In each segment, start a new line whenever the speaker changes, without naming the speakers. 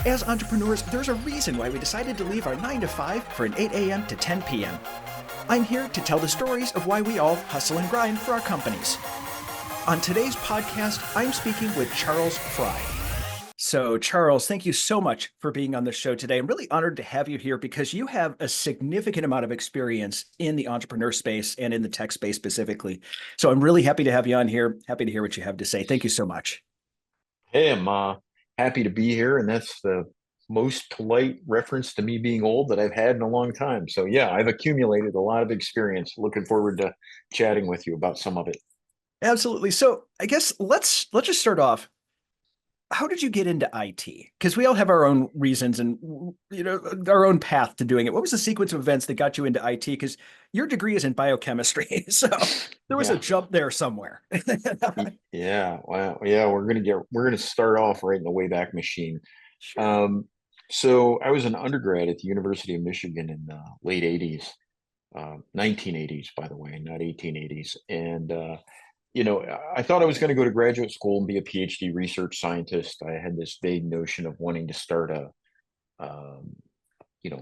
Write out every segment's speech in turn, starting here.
As entrepreneurs, there's a reason why we decided to leave our 9 to 5 for an 8 a.m. to 10 p.m. I'm here to tell the stories of why we all hustle and grind for our companies. On today's podcast, I'm speaking with Charles Fry. So, Charles, thank you so much for being on the show today. I'm really honored to have you here because you have a significant amount of experience in the entrepreneur space and in the tech space specifically. So, I'm really happy to have you on here. Happy to hear what you have to say. Thank you so much.
Hey, I'm happy to be here, and that's the most polite reference to me being old that I've had in a long time. So yeah, I've accumulated a lot of experience. Looking forward to chatting with you about some of it.
Absolutely. So, I guess let's just start off. How did you get into IT? Because we all have our own reasons and our own path to doing it. What was the sequence of events that got you into IT? Because your degree is in biochemistry, so there was a
Yeah,
jump there somewhere.
yeah, wow, yeah. We're gonna start off right in the Wayback Machine.
Sure.
Um, so I was an undergrad at the University of Michigan in the late '80s, 1980s, by the way, not 1880s, and I thought I was going to go to graduate school and be a PhD research scientist. I had this vague notion of wanting to start um,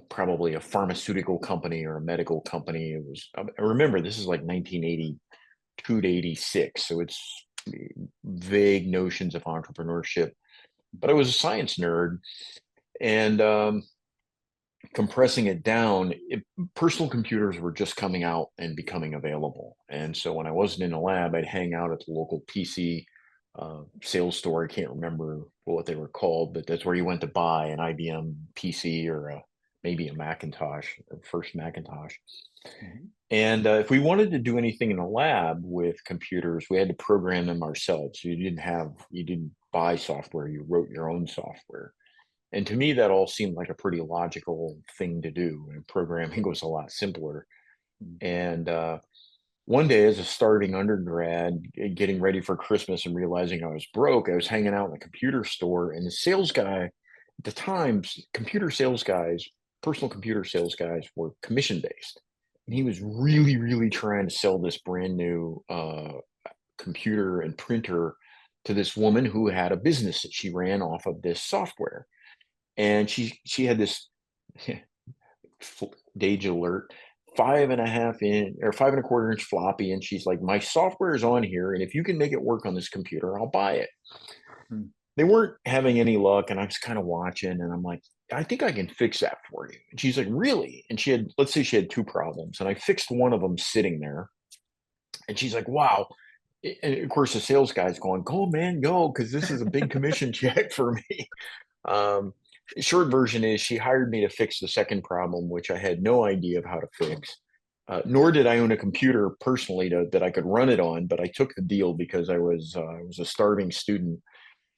probably a pharmaceutical company or a medical company. I remember this is like 1982 to 86. So it's vague notions of entrepreneurship, but I was a science nerd and compressing it down, personal computers were just coming out and becoming available. And so when I wasn't in a lab, I'd hang out at the local PC sales store. I can't remember what they were called, but that's where you went to buy an IBM PC or maybe a Macintosh, the first Macintosh.
Mhm.
And if we wanted to do anything in a lab with computers, we had to program them ourselves. You didn't buy software, you wrote your own software. And to me, that all seemed like a pretty logical thing to do. And programming was a lot simpler. And one day, as a starting undergrad, getting ready for Christmas and realizing I was broke, I was hanging out in the computer store, and the sales guy at the time, computer sales guys, personal computer sales guys were commission based. And he was really, really trying to sell this brand new computer and printer to this woman who had a business that she ran off of this software, and she had this Dage alert, 5.5 inch or 5.25 inch floppy, and she's like, my software is on here, and if you can make it work on this computer, I'll buy it.
Mhm.
They weren't having any luck, and I was kind of watching, and I'm like, I think I can fix that for you. And she's like, really? And she had, let's say she had two problems, and I fixed one of them sitting there, and she's like, wow. And of course the sales guy's going, go man, go, because this is a big commission check for me. Um, Short version is she hired me to fix the second problem, which I had no idea of how to fix. Nor did I own a computer personally that I could run it on, but I took the deal because I was a starving student.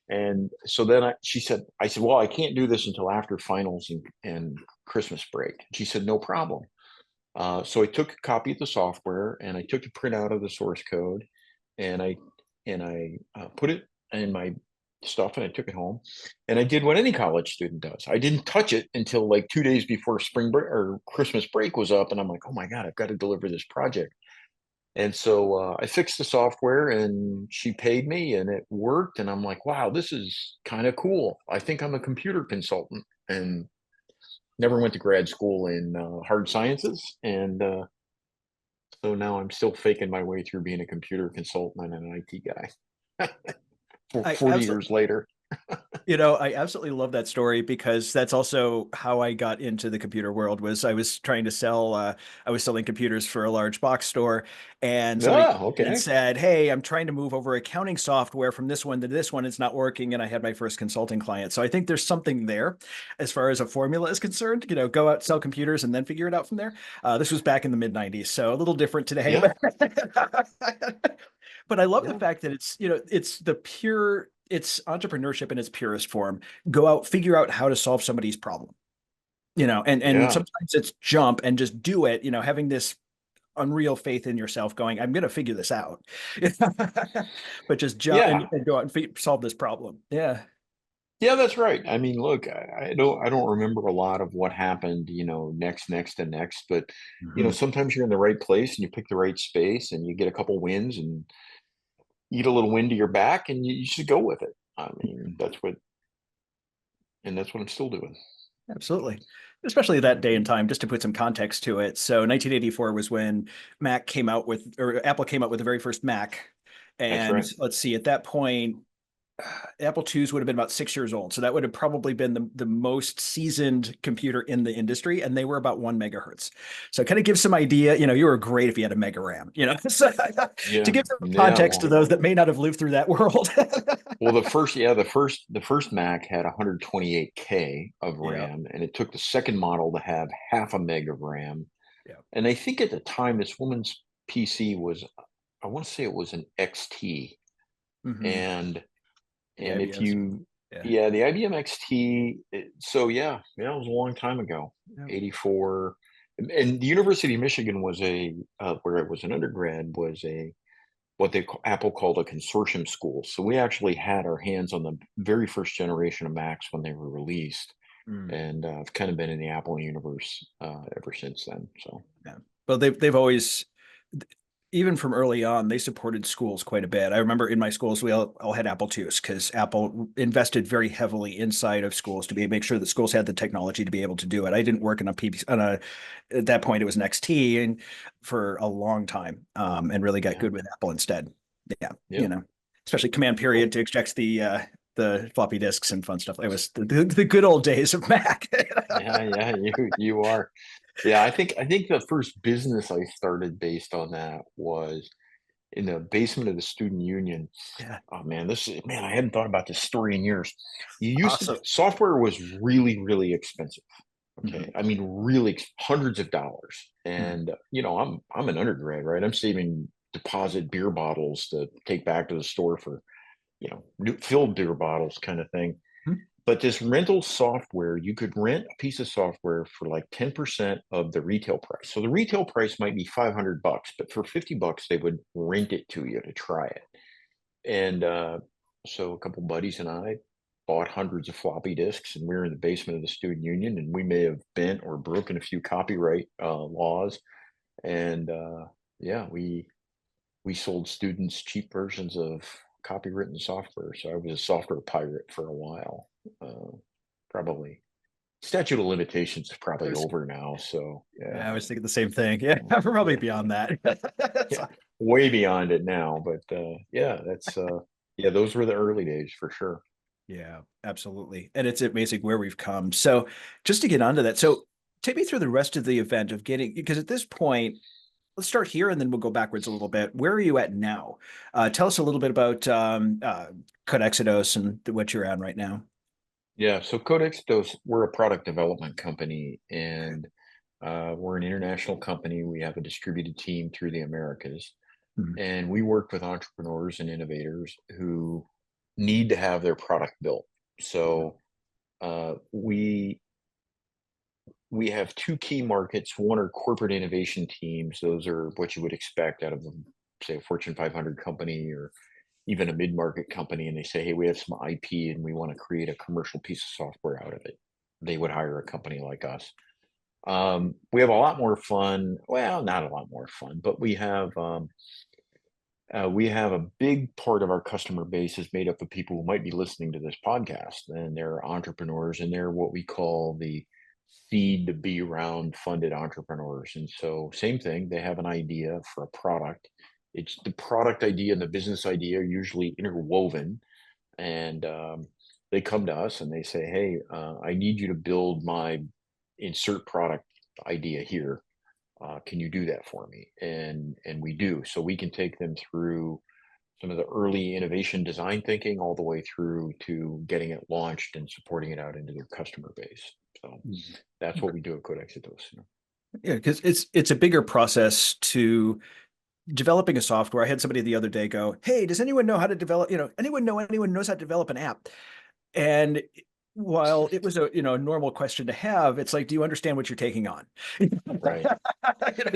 And so then I said, well, I can't do this until after finals and Christmas break. She said, no problem. So I took a copy of the software and I took a printout of the source code and I put it in my stuff and I took it home and I did what any college student does. I didn't touch it until like 2 days before spring break or Christmas break was up, and I'm like, oh my god, I've got to deliver this project. And so I fixed the software and she paid me and it worked, and I'm like, wow, this is kind of cool. I think I'm a computer consultant, and never went to grad school in hard sciences, and so now I'm still faking my way through being a computer consultant and an IT guy.
I
40
absolutely
years later.
I absolutely love that story because that's also how I got into the computer world. Was I was trying to sell I was selling computers for a large box store, and somebody
Ah,
came in and
okay.
said, "Hey, I'm trying to move over accounting software from this one to this one. It's not working." And I had my first consulting client. So I think there's something there as far as a formula is concerned. Go out, sell computers, and then figure it out from there. This was back in the mid '90s, so a little different today,
Yeah,
but but I love the
yeah,
fact that it's entrepreneurship in its purest form. Go out, figure out how to solve somebody's problem. And
yeah,
sometimes it's jump and just do it, having this unreal faith in yourself going, I'm going to figure this out. But just jump and,
yeah.
and go out and solve this problem. Yeah.
Yeah, that's right. I mean, look, I don't remember a lot of what happened, next and next, but
Mhm.
sometimes you're in the right place and you pick the right space and you get a couple wins and you get a little wind to your back and you should go with it. I mean, that's what and that's what I'm still doing.
Absolutely. Especially that day and time, just to put some context to it. So 1984 was when Mac came out with, or Apple came out with the very first Mac.
That's
And
right.
let's see, at that point, Apple IIs would have been about 6 years old. So that would have probably been the most seasoned computer in the industry. And they were about 1 megahertz. So it kind of gives some idea, you were great if you had a mega RAM, so, to
Yeah,
give some
yeah.
context to
Well,
those that may not have lived through that world.
the first Mac had 128K of
Yeah.
RAM, and it took the second model to have half a meg of RAM.
Yeah.
And I think at the time, this woman's PC was, I want to say it was an XT,
Hmm.
and
The
and if
IBMs.
you,
Yeah.
yeah, the IBM XT. So yeah, it was a long time ago,
Yeah.
84. And the University of Michigan was where I was an undergrad, was a what Apple called a consortium school. So we actually had our hands on the very first generation of Macs when they were released,
Mm.
and I've kind of been in the Apple universe ever since then. So
Yeah. Well, they've always, even from early on, they supported schools quite a bit. I remember in my schools, we all had Apple IIs because Apple invested very heavily inside of schools to make sure that schools had the technology to be able to do it. I didn't work on a PC at that point it was an XT and for a long time, and really got
yeah,
good with Apple instead. Yeah,
yep.
especially command period
Well,
to extract the floppy disks and fun stuff. It was the good old days of Mac.
yeah, you are. Yeah, I think the first business I started based on that was in the basement of the student union.
Yeah,
Oh man, man, I hadn't thought about this story in years. You used to
awesome.
Software was really, really expensive. Okay.
Mhm.
I mean, really hundreds of dollars.
Mhm.
And I'm an undergrad, right? I'm saving deposit beer bottles to take back to the store for, new filled beer bottles kind of thing. But this rental software, you could rent a piece of software for like 10% of the retail price. So the retail price might be $500, but for $50, they would rent it to you to try it. And so a couple buddies and I bought hundreds of floppy disks, and we were in the basement of the student union, and we may have bent or broken a few copyright laws. And yeah, we sold students cheap versions of copywritten software. So I was a software pirate for a while. Uh, Probably statute of limitations is
I
probably
was
over now. So
Yeah, I
yeah,
was thinking the same thing. Yeah, probably
yeah,
beyond that.
yeah,
So,
way beyond it now. But yeah, yeah, those were the early days for sure.
yeah, absolutely. And it's amazing where we've come. So just to get onto that, so take me through the rest of the event of getting, because at this point, let's start here and then we'll go backwards a little bit. Where are you at now? Tell us a little bit about Codexidos and what you're on right now.
Yeah, so Codex Dos, we're a product development company, and we're an international company. We have a distributed team through the Americas,
Mhm.
and we work with entrepreneurs and innovators who need to have their product built. So we have two key markets. One are corporate innovation teams. Those are what you would expect out of, say, a Fortune 500 company or even a mid-market company, and they say, hey, we have some IP and we want to create a commercial piece of software out of it. They would hire a company like us. We have a lot more fun. Well, not a lot more fun, but we have a big part of our customer base is made up of people who might be listening to this podcast, and they're entrepreneurs, and they're what we call the seed to B round funded entrepreneurs. And so, same thing, they have an idea for a product. It's the product idea and the business idea are usually interwoven, and they come to us and they say, "Hey, I need you to build my insert product idea here. Can you do that for me?" And we do. So we can take them through some of the early innovation design thinking all the way through to getting it launched and supporting it out into their customer base. So
Mhm.
that's what we do at Codexitos.
Yeah, because it's a bigger process to developing a software. I had somebody the other day go, "Hey, does anyone know how to develop? Anyone knows how to develop an app?" And while it was a normal question to have, it's like, do you understand what you're taking on?
Right.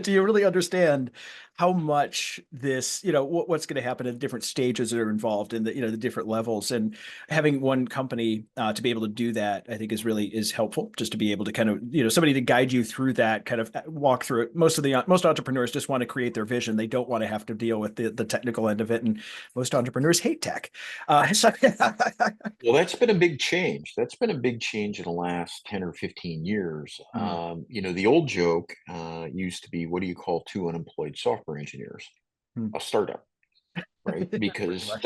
Do you really understand how much this, what's going to happen in the different stages that are involved in the different levels. And having one company to be able to do that, I think is helpful, just to be able to kind of, somebody to guide you through that, kind of walk through it. Most entrepreneurs just want to create their vision. They don't want to have to deal with the technical end of it. And most entrepreneurs hate tech. So
Well, that's been a big change. That's been a big change in the last 10 or 15 years.
Mm.
The old joke used to be, what do you call two unemployed software engineers?
Mm.
A startup, right?
Pretty
Because
much.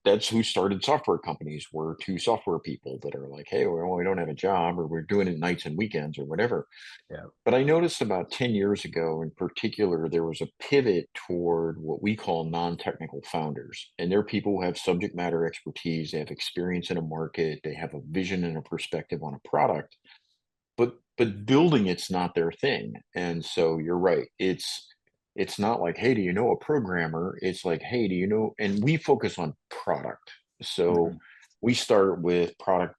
that's who started software companies, were two software people that are like, hey, well, we don't have a job, or we're doing it nights and weekends or whatever.
Yeah.
But I noticed about 10 years ago in particular, there was a pivot toward what we call non-technical founders. And they're people who have subject matter expertise, they have experience in a market, they have a vision and a perspective on a product, but building it's not their thing. And so you're right. It's not like, hey, do you know a programmer? It's like, hey, do you know? And we focus on product. So
Mhm.
we start with product,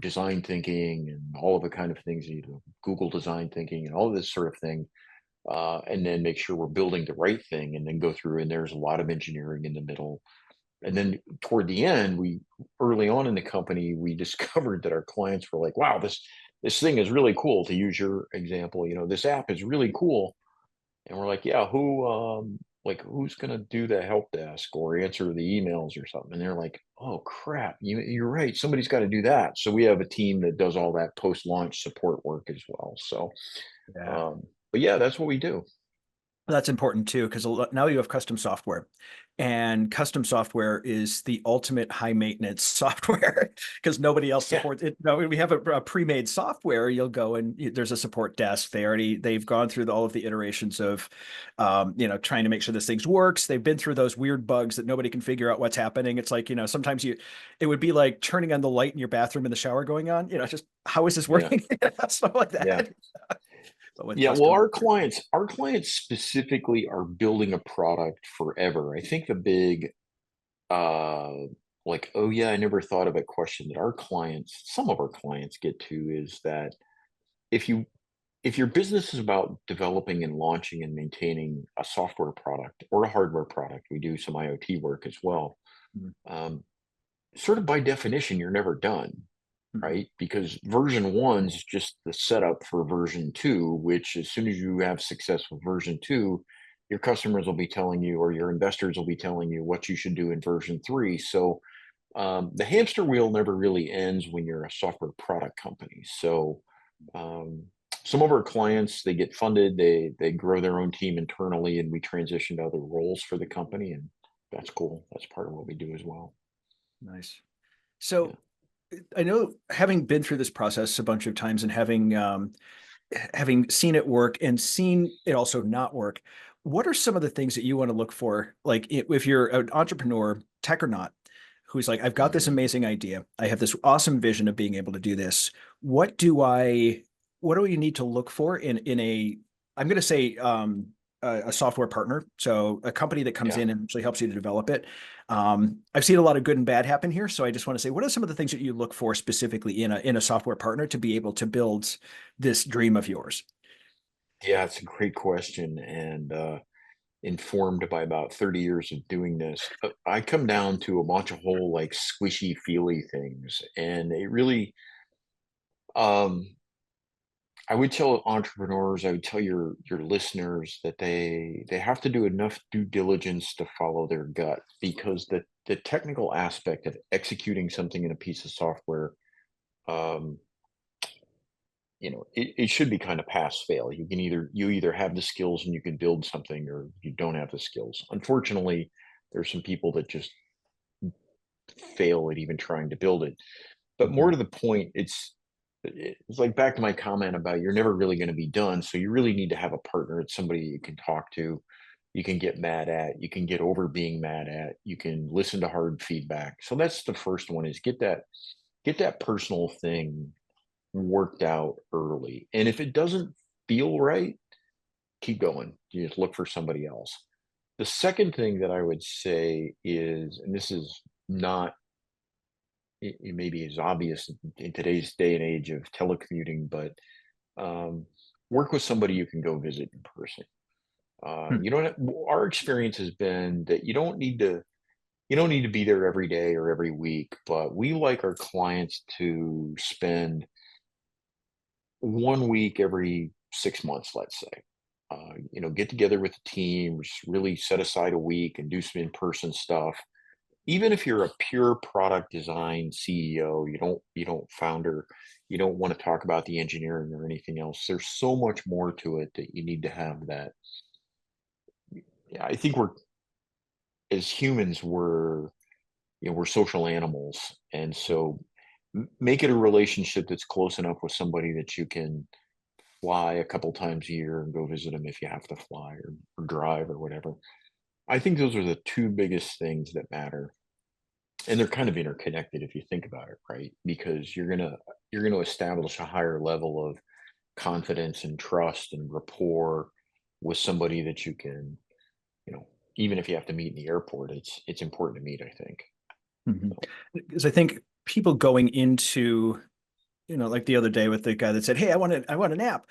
design thinking and all of the kind of things, Google design thinking and all of this sort of thing. And then make sure we're building the right thing and then go through. And there's a lot of engineering in the middle. And then toward the end, early on in the company, we discovered that our clients were like, wow, this thing is really cool. To use your example, this app is really cool. And we're like, yeah, who's gonna do the help desk or answer the emails or something? And they're like, oh crap, you're right. Somebody's got to do that. So we have a team that does all that post-launch support work as well. So,
Yeah.
um, but yeah, that's what we do.
That's important too, because now you have custom software, and custom software is the ultimate high maintenance software because nobody else
Yeah,
supports it. No, we have a pre-made software. You'll go and there's a support desk. They've gone through all of the iterations of, trying to make sure this thing works. They've been through those weird bugs that nobody can figure out what's happening. It's like, sometimes it would be like turning on the light in your bathroom and the shower going on. Just how is this
yeah,
working? Stuff like
yeah.
that. But with
Yeah, well,
custom.
our clients specifically are building a product forever. I think the big uh like, oh yeah, I never thought of a question that some of our clients get to is that if you if your business is about developing and launching and maintaining a software product or a hardware product, we do some IoT work as well. Um, Sort of by definition, you're never done,
Mhm.
right? Because version one is just the setup for version two, which as soon as you have success with version two, your customers will be telling you, or your investors will be telling you what you should do in version three. So the hamster wheel never really ends when you're a software product company. So um, some of our clients, they get funded, they grow their own team internally, and we transition to other roles for the company, and that's cool. That's part of what we do as well.
Nice.
Yeah.
So I know, having been through this process a bunch of times and having seen it work and seen it also not work, what are some of the things that you want to look for? Like, if you're an entrepreneur, tech or not, who's like, I've got this
Mhm.
amazing idea. I have this awesome vision of being able to do this. What do I, what do you need to look for in I'm going to say, a software partner. So a company that comes
Yeah.
in and actually helps you to develop it. I've seen a lot of good and bad happen here. So I just want to say, what are some of the things that you look for specifically in a software partner to be able to build this dream of yours?
Yeah, it's a great question, and informed by about 30 years of doing this. I come down to a bunch of whole like squishy feely things, and it really um I would tell entrepreneurs, I would tell your listeners that they have to do enough due diligence to follow their gut, because the technical aspect of executing something in a piece of software, um, it should be kind of pass fail. You either have the skills and you can build something, or you don't have the skills. Unfortunately, there's some people that just fail at even trying to build it. But more
Mhm.
to the point, it's like back to my comment about you're never really going to be done. So you really need to have a partner. It's somebody you can talk to, you can get mad at, you can get over being mad at, you can listen to hard feedback. So that's the first one, is get that personal thing worked out early. And if it doesn't feel right, keep going. You just look for somebody else. The second thing that I would say is, and this is not it may be as obvious in today's day and age of telecommuting, but um, work with somebody you can go visit in person.
Hmm.
You don't. Our experience has been that you don't need to be there every day or every week, but we like our clients to spend 1 week every 6 months, let's say. Get together with the team, just really set aside a week and do some in-person stuff. Even if you're a pure product design CEO, you don't founder, you don't want to talk about the engineering or anything else. There's so much more to it that you need to have that. Yeah, I think as humans, we're social animals, and so make it a relationship that's close enough with somebody that you can fly a couple times a year and go visit them if you have to fly or drive or whatever. I think those are the two biggest things that matter, and they're kind of interconnected if you think about it, right? Because you're gonna establish a higher level of confidence and trust and rapport with somebody that you can, you know, even if you have to meet in the airport, it's important to meet, I think.
Mhm. Because I think people going into, like the other day with the guy that said, "Hey, I want an app."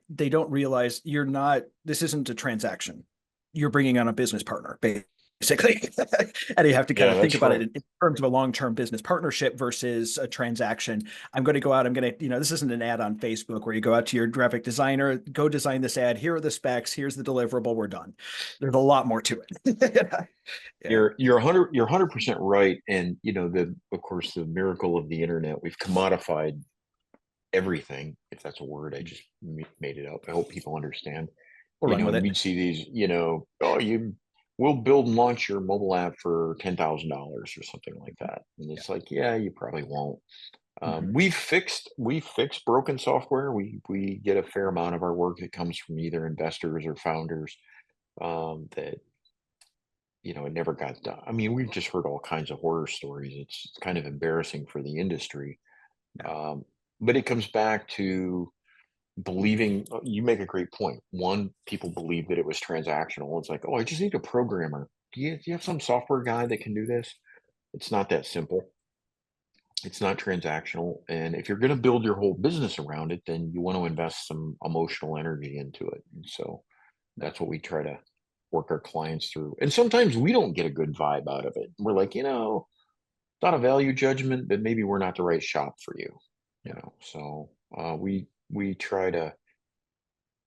They don't realize this isn't a transaction. You're bringing on a business partner, basically. And you have to kind
Yeah,
of think
that's
about it
right.
in terms of a long-term business partnership versus a transaction. I'm going to go out, this isn't an ad on Facebook where you go out to your graphic designer, go design this ad. Here are the specs. Here's the deliverable. We're done. There's a lot more to it. Yeah.
You're 100% right. And the of course the miracle of the internet, we've commodified everything, if that's a word. I just made it up. I hope people understand.
We'll run with
And
it.
we'd see these, oh, you will build and launch your mobile app for $10,000 or something like that. And
Yeah.
it's like, yeah, you probably won't.
Mhm.
We fixed broken software. We get a fair amount of our work that comes from either investors or founders, that it never got done. I mean, we've just heard all kinds of horror stories. It's kind of embarrassing for the industry.
Yeah.
Um, but it comes back to believing. You make a great point. One, people believe that it was transactional. It's like, oh, I just need a programmer. Do you have some software guy that can do this? It's not that simple. It's not transactional. And if you're going to build your whole business around it, then you want to invest some emotional energy into it. And so that's what we try to work our clients through. And sometimes we don't get a good vibe out of it. We're like, not a value judgment, but maybe we're not the right shop for you.
Yeah.
So we try to,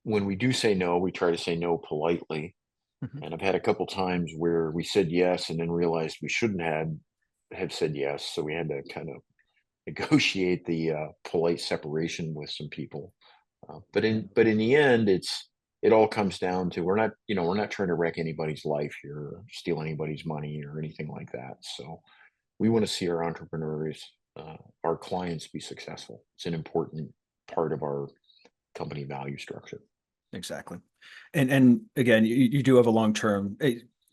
when we do say no, we try to say no politely.
Mhm.
And I've had a couple times where we said yes and then realized we shouldn't have said yes. So we had to kind of negotiate the polite separation with some people. But in the end, it all comes down to, we're not trying to wreck anybody's life here, or steal anybody's money or anything like that. So we want to see our entrepreneurs, our clients, be successful. It's an important part of our company value structure.
Exactly. And again, you do have a long term,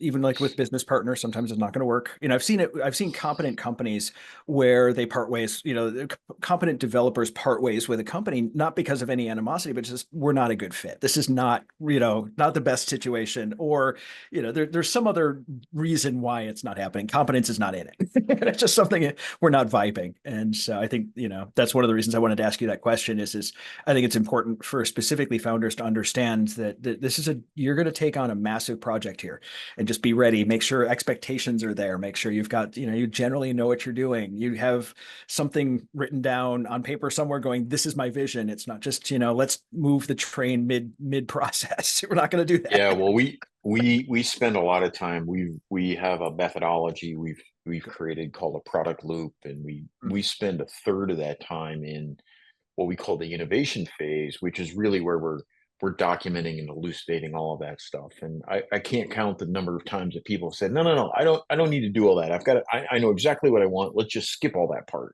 even like with business partners, sometimes it's not going to work. I've seen competent companies where they part ways, competent developers part ways with a company, not because of any animosity, but just we're not a good fit. This is not, not the best situation, or, there's some other reason why it's not happening. Competence is not in it. It's just something we're not vibing. And so I think, that's one of the reasons I wanted to ask you that question is I think it's important for specifically founders to understand that this is you're going to take on a massive project here, and just be ready. Make sure expectations are there. Make sure you've got, you generally know what you're doing. You have something written down on paper somewhere going, this is my vision. It's not just, let's move the train mid process. We're not going to do
Yeah,
that.
well, we spend a lot of time. We have a methodology we've created called a product loop, and we spend a third of that time in what we call the innovation phase, which is really where we're documenting and elucidating all of that stuff. And I can't count the number of times that people have said, no, I don't need to do all that. I know exactly what I want. Let's just skip all that part.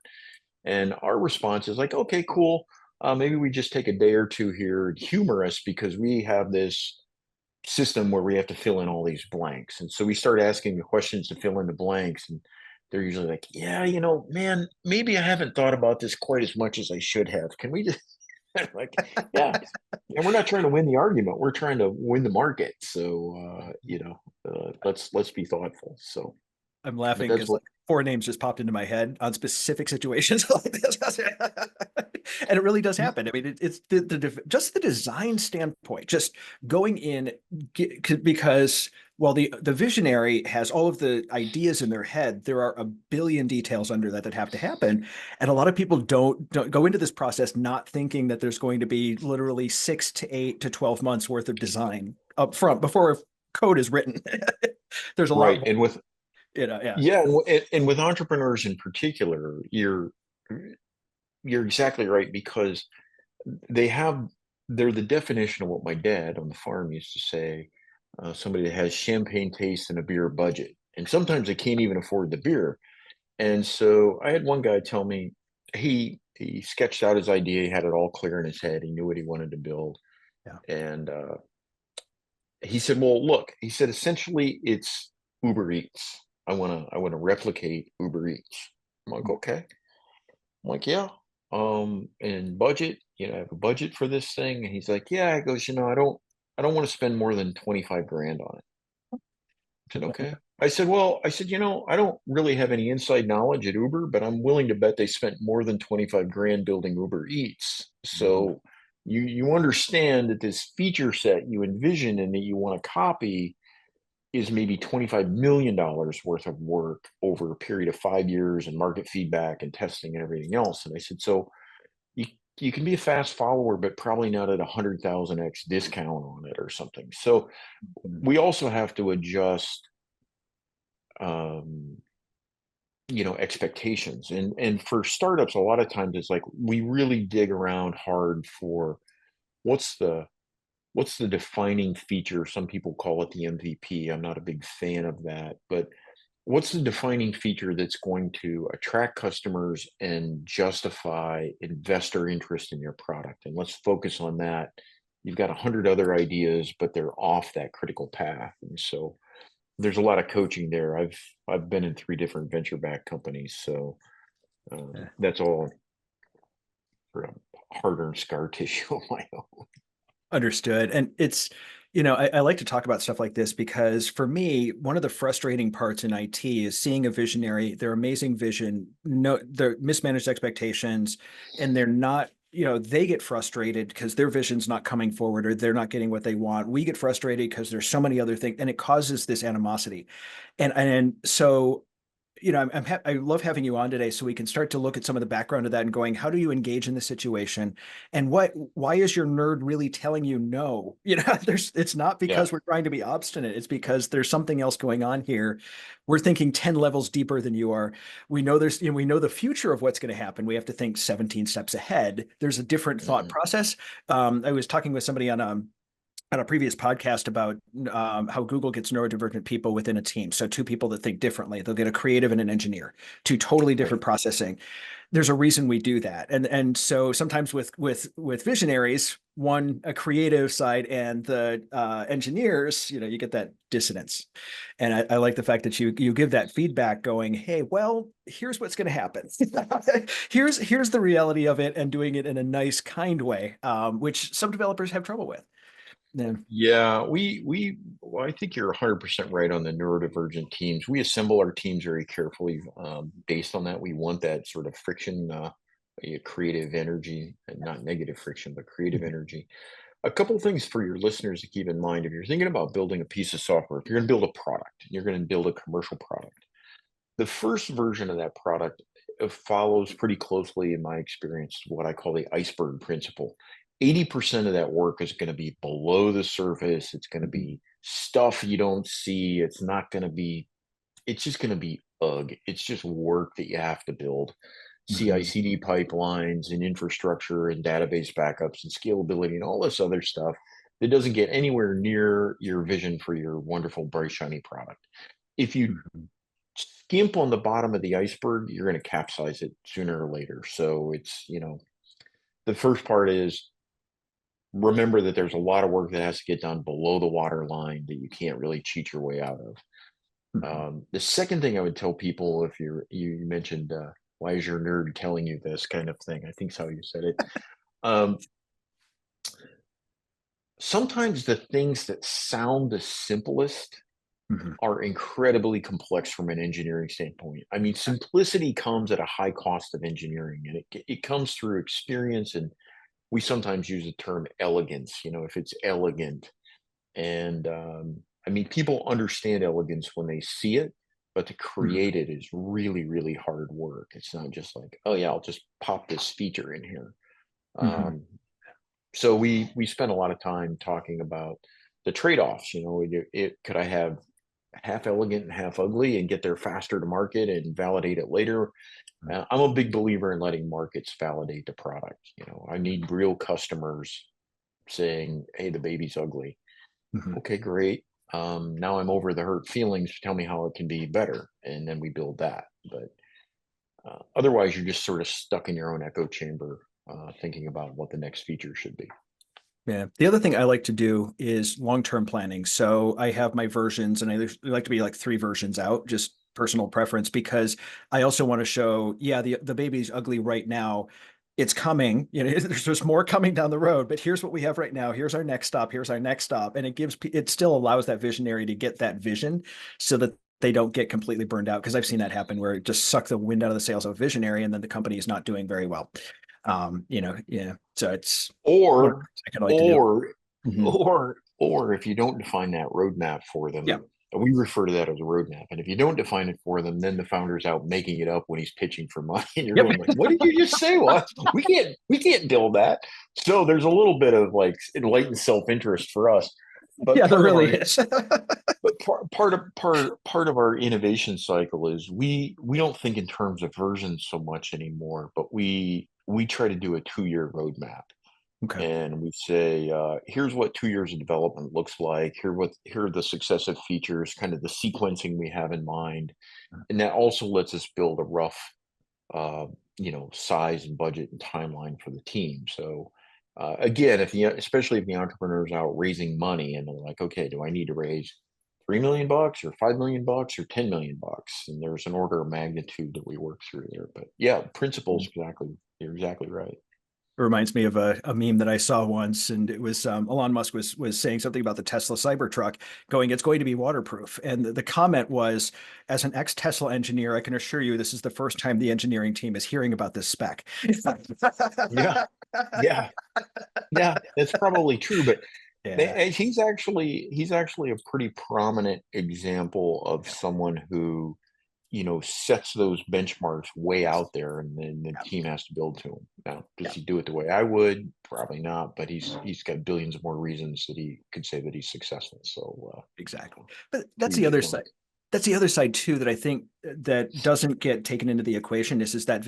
And our response is like, okay, cool. Maybe we just take a day or two here and humor us, because we have this system where we have to fill in all these blanks. And so we start asking the questions to fill in the blanks. And they're usually like, yeah, man, maybe I haven't thought about this quite as much as I should have. Can we just like, yeah. And we're not trying to win the argument. We're trying to win the market. So, let's be thoughtful. So,
I'm
but
laughing
that's
because
what,
like four names just popped into my head on specific situations like this. And it really does happen. I mean, it's just the design standpoint, just going in because while the visionary has all of the ideas in their head, there are a billion details under that have to happen. And a lot of people don't go into this process not thinking that there's going to be literally 6 to 8 to 12 months worth of design up front before code is written. There's a lot
Right.
more,
And with
yeah.
yeah, and with entrepreneurs in particular, you're exactly right because they have they're the definition of what my dad on the farm used to say, somebody that has champagne taste and a beer budget. And sometimes they can't even afford the beer. And so I had one guy tell me he sketched out his idea, he had it all clear in his head, he knew what he wanted to build.
Yeah.
And he said, "Well, look," he said, "essentially it's Uber Eats. I want to replicate Uber Eats." I'm like, "Okay." I'm like, "Yeah." And budget, I have a budget for this thing. And he's like, "Yeah." He goes, "I don't want to spend more than 25 grand on it." I said, "Okay." I said, I don't really have any inside knowledge at Uber, but I'm willing to bet they spent more than 25 grand building Uber Eats.
Mhm.
So you understand that this feature set you envision and that you want to copy is maybe $25 million worth of work over a period of 5 years and market feedback and testing and everything else. And I said, so you you can be a fast follower, but probably not at 100,000x discount on it or something. So we also have to adjust, um, expectations. And for startups, a lot of times it's like we really dig around hard for what's the what's the defining feature. Some people call it the MVP. I'm not a big fan of that, but what's the defining feature that's going to attract customers and justify investor interest in your product? And let's focus on that. You've got 100 other ideas, but they're off that critical path. And so there's a lot of coaching there. I've been in 3 different venture-backed companies, so
Yeah.
that's all sort of hard-earned scar tissue of my own.
Understood. And I like to talk about stuff like this because for me, one of the frustrating parts in IT is seeing a visionary, their amazing vision, no, their mismanaged expectations, and they're not, they get frustrated because their vision's not coming forward or they're not getting what they want. We get frustrated because there's so many other things and it causes this animosity. And so I love having you on today so we can start to look at some of the background of that and going, how do you engage in the situation? And why is your nerd really telling you no? It's not
Yeah,
because we're trying to be obstinate. It's because there's something else going on here. We're thinking 10 levels deeper than you are. We know the future of what's going to happen. We have to think 17 steps ahead. There's a different thought
mhm,
process. I was talking with somebody on a previous podcast about how Google gets neurodivergent people within a team. So two people that think differently. They'll get a creative and an engineer, two totally
right.
different processing. There's a reason we do that. And so sometimes with visionaries, one a creative side and the engineers, you get that dissonance. And I like the fact that you give that feedback going, hey, well, here's what's going to happen. Here's the reality of it and doing it in a nice, kind way, which some developers have trouble with. Yeah.
Yeah, well, I think you're 100% right on the neurodivergent teams. We assemble our teams very carefully, based on that. We want that sort of friction, creative energy, and not negative friction, but creative energy. A couple things for your listeners to keep in mind if you're thinking about building a piece of software, if you're going to build a product, you're going to build a commercial product. The first version of that product follows pretty closely, in my experience, what I call the iceberg principle. 80% of that work is going to be below the surface. It's going to be stuff you don't see. It's just going to be ugh. It's just work that you have to build.
Mhm.
CI/CD pipelines and infrastructure and database backups and scalability and all this other stuff that doesn't get anywhere near your vision for your wonderful, bright, shiny product. If you
Mhm.
skimp on the bottom of the iceberg, you're going to capsize it sooner or later. So the first part is remember that there's a lot of work that has to get done below the water line that you can't really cheat your way out of.
Mhm.
The second thing I would tell people, if you mentioned, why is your nerd telling you this kind of thing? I think is how you said it. Um, Sometimes the things that sound the simplest
Mhm.
are incredibly complex from an engineering standpoint. I mean, simplicity comes at a high cost of engineering, and it comes through experience. And we sometimes use the term elegance, if it's elegant. And I mean, people understand elegance when they see it, but to
Mhm.
create it is really, really hard work. It's not just like, oh yeah, I'll just pop this feature in here.
Mhm.
Um, so we spent a lot of time talking about the trade-offs. Could I have half elegant and half ugly and get there faster to market and validate it later? I'm a big believer in letting markets validate the product. I need real customers saying, hey, the baby's ugly.
Mhm.
Okay, great. Now I'm over the hurt feelings. Tell me how it can be better, and then we build that. But otherwise, you're just sort of stuck in your own echo chamber, thinking about what the next feature should be.
Yeah. The other thing I like to do is long-term planning. So I have my versions and I like to be like 3 versions out, just personal preference, because I also want to show, yeah, the baby's ugly right now. It's coming, there's more coming down the road, but here's what we have right now. Here's our next stop. Here's our next stop. And it still allows that visionary to get that vision so that they don't get completely burned out. Because I've seen that happen where it just suck the wind out of the sails of a visionary and then the company is not doing very well. Yeah. So it's one of the
Or,
things I kind of like to do.
or,
Mhm.
or if you don't define that roadmap for them,
Yeah.
and we refer to that as a roadmap. And if you don't define it for them, then the founder's out making it up when he's pitching for money, and you're
Yep.
going like, "What did you just say? What? We can't build that." So there's a little bit of like enlightened self-interest for us, but
Yeah, there
part of
really
our
is.
but part of our innovation cycle is we don't think in terms of versions so much anymore, but we try to do a 2-year roadmap.
Okay.
And we say, here's what 2 years of development looks like. Here are the successive features, kind of the sequencing we have in mind, and that also lets us build a rough, uh, size and budget and timeline for the team. So again, especially if the entrepreneur's out raising money and they're like, okay, do I need to raise $3 million or $5 million or $10 million? And there's an order of magnitude that we work through there. But yeah, principles exactly. You're exactly right.
It reminds me of a meme that I saw once, and it was Elon Musk was saying something about the Tesla Cybertruck, going, "It's going to be waterproof." And the comment was, "As an ex-Tesla engineer, I can assure you, this is the first time the engineering team is hearing about this spec."
Yeah, yeah. Yeah, that's probably true, but
Yeah.
he's actually a pretty prominent example of someone who, sets those benchmarks way out there, and then the
Yeah.
team has to build to him. Now, does
Yeah.
he do it the way I would? Probably not, but he's got billions of more reasons that he could say that he's successful. So
Exactly. But
to each his own.
that's the other side too that I think that doesn't get taken into the equation is that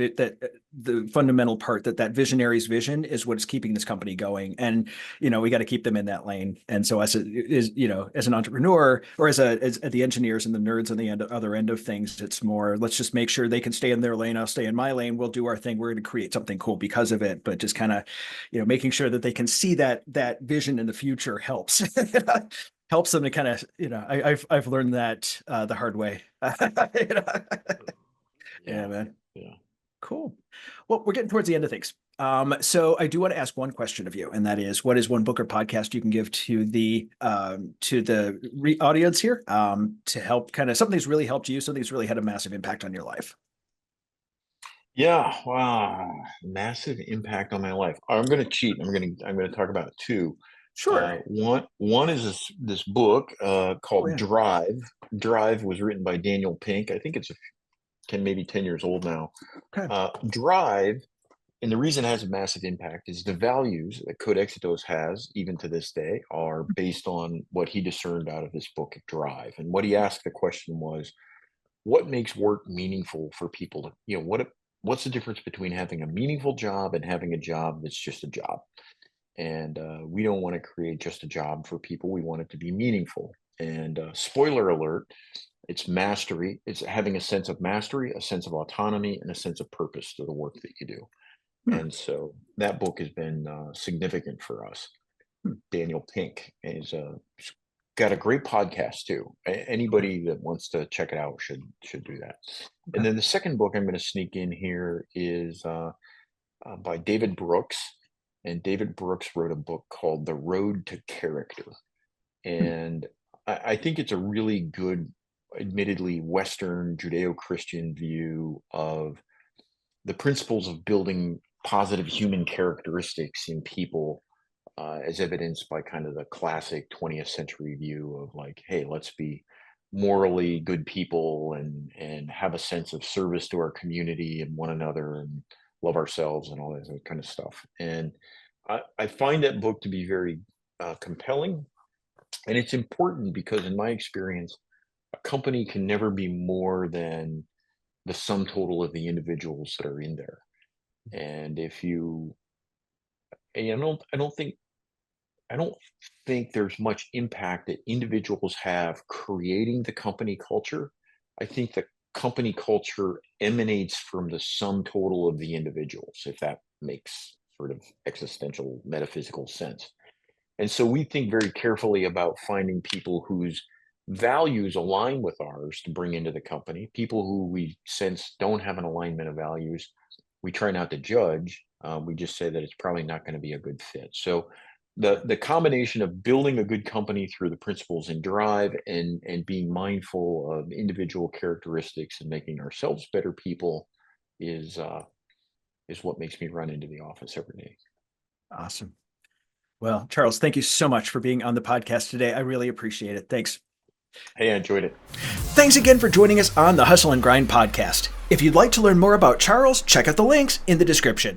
the fundamental part that visionary's vision is what's keeping this company going, and we got to keep them in that lane. And so as an entrepreneur or as the engineers and the nerds on the other end of things, it's more, let's just make sure they can stay in their lane, I'll stay in my lane, we'll do our thing, we're going to create something cool because of it. But just kind of making sure that they can see that vision in the future helps. Helps them to kind of, I've learned that the hard way. You know? Yeah,
Yeah,
man.
yeah.
Cool. Well, we're getting towards the end of things. So I do want to ask one question of you, and that is, what is one book or podcast you can give to the audience here, to help kind of something that's really helped you, something that's really had a massive impact on your life?
Yeah, wow, massive impact on my life. I'm going to cheat. I'm going to talk about two.
Sure.
One is this book
Oh
called
yeah.
Drive. Drive was written by Daniel Pink. I think it's maybe 10 years old now.
Okay.
Drive, and the reason it has a massive impact is the values that Code Exitos has, even to this day, are based on what he discerned out of this book, Drive. And what he asked the question was, what makes work meaningful for people to, what's the difference between having a meaningful job and having a job that's just a job? And we don't want to create just a job for people. We want it to be meaningful. And spoiler alert, it's mastery. It's having a sense of mastery, a sense of autonomy, and a sense of purpose to the work that you do.
Hmm.
And so that book has been significant for us.
Hmm.
Daniel Pink is got a great podcast too. Anybody that wants to check it out should do that. And
Okay.
then the second book I'm going to sneak in here is by David Brooks, and David Brooks wrote a book called The Road to Character.
Hmm.
And I think it's a really good, admittedly Western Judeo-Christian view of the principles of building positive human characteristics in people, as evidenced by kind of the classic 20th century view of like, hey, let's be morally good people and have a sense of service to our community and one another and love ourselves and all that kind of stuff. And I find that book to be very compelling, and it's important because, in my experience, a company can never be more than the sum total of the individuals that are in there. And if you, and I don't think there's much impact that individuals have creating the company culture. I think the company culture emanates from the sum total of the individuals, if that makes sort of existential metaphysical sense. And so we think very carefully about finding people whose values align with ours to bring into the company. People who we sense don't have an alignment of values, we try not to judge. We just say that it's probably not going to be a good fit. So the combination of building a good company through the principles and drive and being mindful of individual characteristics and making ourselves better people is what makes me run into the office every day.
Awesome. Well, Charles, thank you so much for being on the podcast today. I really appreciate it. Thanks.
Hey, I enjoyed it.
Thanks again for joining us on the Hustle and Grind podcast. If you'd like to learn more about Charles, check out the links in the description.